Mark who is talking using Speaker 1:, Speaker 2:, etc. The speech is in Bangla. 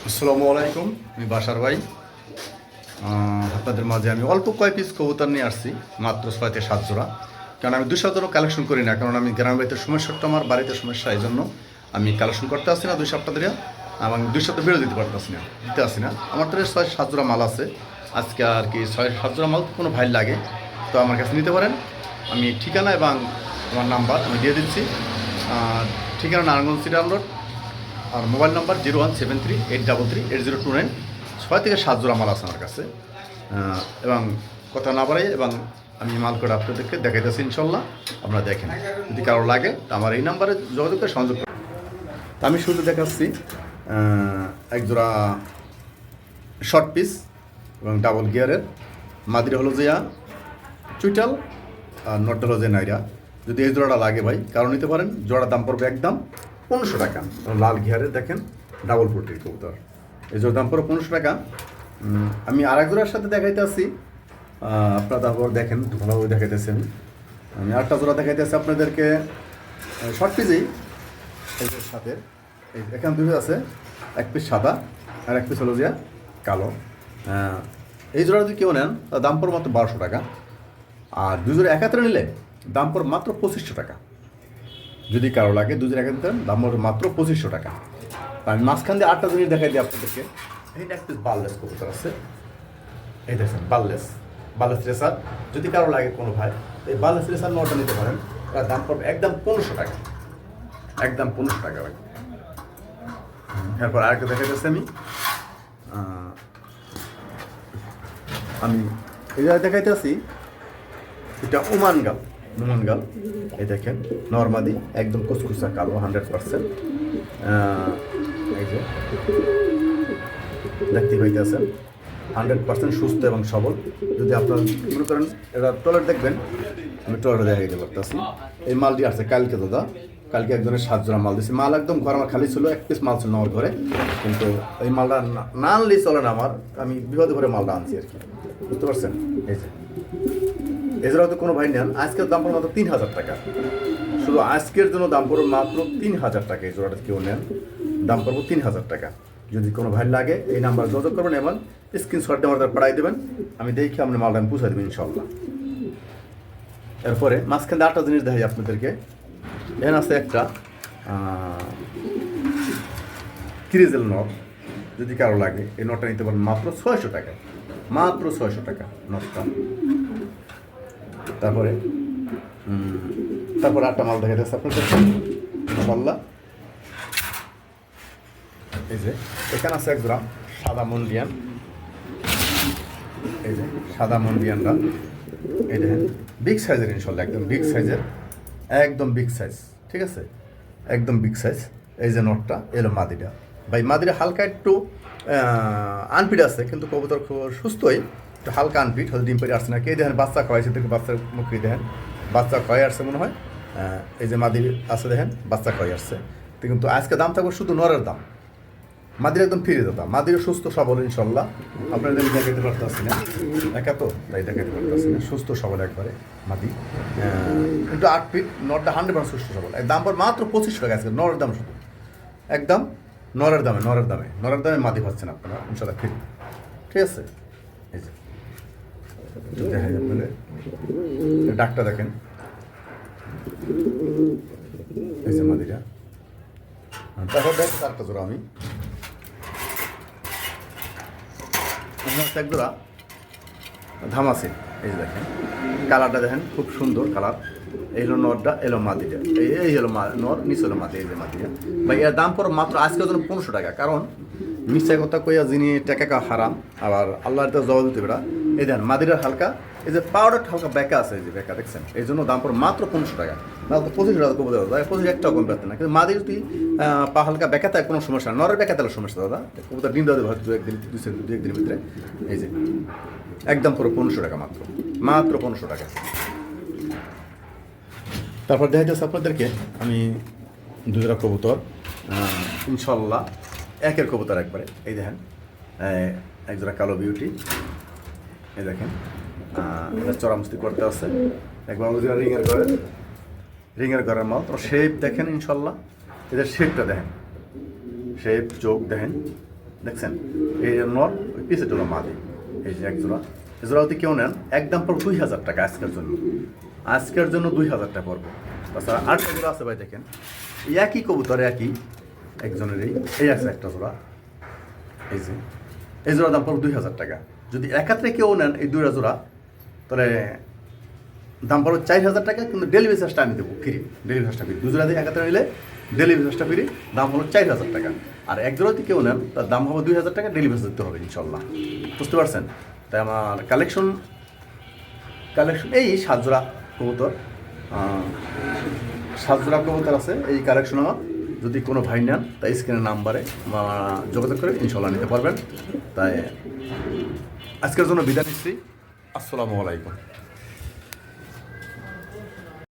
Speaker 1: আসসালামু আলাইকুম, আমি বাসার ভাই। আপনাদের মাঝে আমি অল্প কয়েক পিস কবুতর নিয়ে আসছি, মাত্র 6 থেকে 7 জোড়া। কারণ আমি 200 কালেকশন করি না, কারণ আমি গ্রামের বাড়িতে সমস্যাটা আমার বাড়িতে সমস্যা, এই জন্য আমি কালেকশন করতে আসছি না 2 সপ্তাহ ধরে। এবং 2 সপ্তাহ বেরো দিতে আসি না। আমার তো 6-7 জোড়া মাল আছে আজকে, আর কি 6-7 জোড়া মাল কোনো ভাই লাগে তো আমার কাছে নিতে পারেন। আমি ঠিকানা এবং আমার নাম্বার আমি দিয়ে দিচ্ছি। ঠিকানা নারায়ণগঞ্জ সিটি রোড, আর মোবাইল নাম্বার 01738338029। 6 থেকে 7 জোড়া মাল আছে আমার কাছে। এবং কথা না বাড়াই, এবং আমি মাল করে আপনাদেরকে দেখাইতেছি ইনশাল্লাহ, আপনারা দেখেন। যদি কারো লাগে তো আমার এই নাম্বারে যোগাযোগ করে সংযোগ করেন। তো আমি শুরুতে দেখাচ্ছি এক জোড়া শর্ট পিস এবং ডাবল গিয়ারের। মাদির হলো যে চুইটাল, আর নটটা হলো যে নাইরা। যদি এই জোড়াটা লাগে ভাই কারো নিতে পারেন। জোড়ার দাম পড়বে একদম 1500 টাকা। লাল ঘিয়ারের দেখেন ডাবল পোল্ট্রির কবুতর, এই জোড়ার দাম পড়বে 1500 টাকা। আমি আর এক জোড়ার সাথে দেখাইতে আসি, আপনারা তারপর দেখেন, ভালোভাবে দেখাইতেছেন। আমি আরেকটা জোড়া দেখাইতেছি আপনাদেরকে শর্ট পিসেই, এই যে সাথে এখানে দুটো আছে, এক পিস সাদা আর এক পিস হলো যে কালো। এই জোড়া যদি কেউ নেন তার দাম পড়বে মাত্র 1200 টাকা। আর দুই জোড়া একাত্রে নিলে দাম পড়বে মাত্র 2500 টাকা। যদি কারো লাগে 2 জোড়া একাত্রে দাম পড়বে মাত্র 2500 টাকা। আমি মাঝখান দিয়ে 8টা জিনিস দেখাই দিই আপনাদেরকে। এইটা এক পিস বারলেস কবুতর আছে, এই দেখেন বারলেস রেসার। যদি কারো লাগে কোনো ভাই এই বারলেস রেসার নটা নিতে পারেন। তার দাম পড়বে একদম 1500 টাকা, একদম 1500 টাকা লাগে। এরপর আরেকটা দেখা যাচ্ছে, আমি এই জায়গায় দেখাইতে আসি, এটা ওমান গাল। এই দেখেন নর্মাদি একদম কুচকুচা কালো 100%। এই যে দেখতে পাইতেছেন 100% সুস্থ এবং সবল। যদি আপনার মনে করেন এটা টয়লেট দেখবেন, আমি টয়লেট দেখাইতে পারতেছি। এই মালটি আসছে কালকে, কালকে একজনের 7 জোড়া মাল দিচ্ছে। মাল একদম ঘর আমার খালি ছিল, এক পিস মাল ছিল আমার ঘরে, কিন্তু এই মালটা না আনলেই চলে না আমার। আমি বিপদে করে মালটা আনছি আর কি, বুঝতে পারছেন। এই যে এছাড়াও তো কোনো ভাই নেন, আজকের দাম পড়বে মাত্র 3000 টাকা। শুধু আজকের জন্য দাম পড়বে মাত্র 3000 টাকা। এই জোড়াটা কেউ নেন দাম পড়বে 3000 টাকা। যদি কোনো ভাই লাগে এই নাম্বার যোগাযোগ করবেন এবং স্ক্রিনশট দিয়ে আমাদের পাঠাই দেবেন। আমি দেখি আপনি মালটা আমি পুষাই দেবেন ইনশাল্লাহ। এরপরে মাঝখানে 8টা জিনিস দেখাই আপনাদেরকে। এখানে আছে একটা ক্রিজেল নট, যদি কারো লাগে এই নটটা নিতে পারেন মাত্র 600 টাকা, মাত্র 600 টাকা নটটা। তারপরে 8টা মাল দেখা যাচ্ছে আপনাদের ইনশাল্লাহ। এই যে এখানে আছে এক গ্রাম সাদা মন্ডিয়ান, এই যে সাদা মন্ডিয়ানটা, এই দেখেন বিগ সাইজের ইনশাল্লাহ, একদম বিগ সাইজের, একদম বিগ সাইজ, ঠিক আছে, একদম বিগ সাইজ। এই যে নটটা এলো মাদিটা। ভাই মাদিরা হালকা একটু আনপিট আছে, কিন্তু কবুতর খুব সুস্থই, একটু হালকা আনপিট, হয়তো ডিম পেড়ে আসছে না। কে দেখেন বাচ্চা খাওয়াইছে, দেখে বাচ্চার মুখে দেখেন বাচ্চা খাওয়াই আসছে মনে হয়। এই যে মাদির আছে দেখেন বাচ্চা খাওয়াই আসছে। কিন্তু আজকে দাম থাকবে শুধু নরের দাম, মাদির একদম ফিরে যেতাম। মাদির সুস্থ সবল ইনশাল্লাহ। আপনাদের দেখাতে পারতেছি না একা তো, তাই দেখাতে পারতেছি না। সুস্থ সবল একবারে মাদি, কিন্তু 8 ফিট, নরটা 100% সুস্থ সবল। দাম পর মাত্র 2500 টাকা আজকে নরের দাম, শুধু একদম নরের দামে মাদি পাচ্ছেন আপনারা ইনশাল্লাহ ফিট, ঠিক আছে। এই যে দেখা যায় আপনাদের ডাকটা দেখেন, এই যে মাদিটা। তারপর দেখ 4টা জোড়া আমি এক জোড়া ধামাসিন, এই যে দেখেন কালারটা দেখেন খুব সুন্দর কালার। এই হলো নরটা, এলো মাদিটা, এই হলো নর, নিচে হলো মাদি। এই যে মাদিটা ভাই এর দাম পড়ে মাত্র আজকের জন্য 1500 টাকা। কারণ মিথ্যা কথা কইয়া যিনি টাকা হারাম, আবার আল্লাহর তো জবাব দিতে বেড়া। এই দেখেন মাদিটার হালকা, এই যে পাউডারটা হালকা বেঁকা আছে, এই যে বেঁকা দেখছেন, এই জন্য দাম পড়ে মাত্র 1500 টাকা। তাহলে তো 2500 টাকা কমে দেওয়া যায়, 25 1 টাকা কম পেতেন না। কিন্তু মাদির যদি পা হালকা বেঁকা থাকে কোনো সমস্যা না, নরের বেঁকা তাহলে সমস্যা দাদা। কবুতর ডিম দেওয়া দেবে হয়তো 2-1 দিনের ভিতরে। এই যে একদম পুরো 1500 টাকা, মাত্র 1500 টাকা। তারপর দেখা যাচ্ছে আপনাদেরকে আমি 2 জোড়া কবুতর ইনশাল্লাহ একের কবুতর একবারে। এই দেখেন এক জোড়া কালো বিউটি, এই দেখেন এটা চড়ামস্তি করতে আছে একবার রিঙের ঘরের মাল। তো শেপ দেখেন ইনশাল্লাহ, এদের শেপটা দেখেন, শেপ চোখ দেখেন দেখছেন এই নর ওই পিসের জোড়া মাদি, এই যে এক জোড়া, এই জোড়া যদি কেউ নেন একদম পড়বে 2000 টাকা আজকের জন্য, আজকের জন্য 2000 টাকা পড়বে। তাছাড়া আরেকটা জোড়া আছে ভাই, দেখেন এই একই কবুতর, একই একজনেরই এই আছে একটা জোড়া, এই যে এই জোড়ার দাম পড়বে 2000 টাকা। যদি একাত্রে কেউ নেন এই দুইটা জোড়া, তাহলে দাম পড়বে 4000 টাকা, কিন্তু ডেলিভারি চার্জটা আমি দেবো ফ্রি, ডেলিভারি চার্জটা ফ্রি। দুই জোড়া দিয়ে একাত্রে নিলে ডেলিভারি চার্জটা ফ্রি, দাম হলো 4000 টাকা। আর এক জোড়া যদি কেউ নেন তার দাম হবে 2000 টাকা, ডেলিভারি দিতে হবে ইনশাল্লাহ, বুঝতে পারছেন? তাই আমার কালেকশন এই 7 জোড়া কবুতর, 7 জোড়া কবুতর আছে এই কালেকশন আমার। যদি কোনো ভাই নেন তাই স্ক্রিনের নাম্বারে যোগাযোগ করে ইনশাল্লাহ নিতে পারবেন। তাই আজকের জন্য বিদায় নিচ্ছি, আসসালামু আলাইকুম।